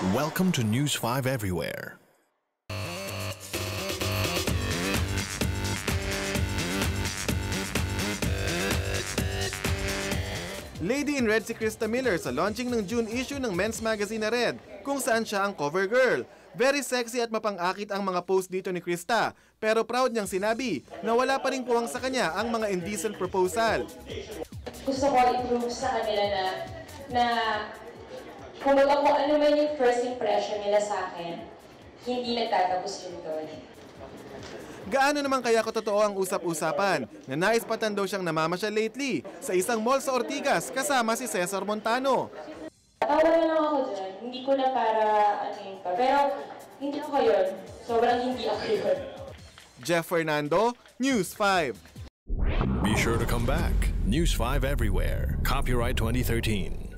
Welcome to News 5 Everywhere. Lady in Red si Krista Miller sa launching ng June issue ng men's magazine na Red, kung saan siya ang cover girl. Very sexy at mapang-akit ang mga post dito ni Krista, pero proud niyang sinabi na wala pa ring puwang sa kanya ang mga indecent proposal. Gusto ko i-prove sa kanila na kumbaga kung ano man yung first impression nila sa akin, hindi nagtatapos yun doon. Gaano naman kaya katotoo ang usap-usapan na naispatan daw siyang namamasyal lately sa isang mall sa Ortigas kasama si Cesar Montano? Tawa na lang ako dyan, hindi ko na para ano yun pa, pero hindi ako yun, sobrang hindi ako yun. Jeff Fernando, News 5. Be sure to come back. News 5 Everywhere. Copyright 2013.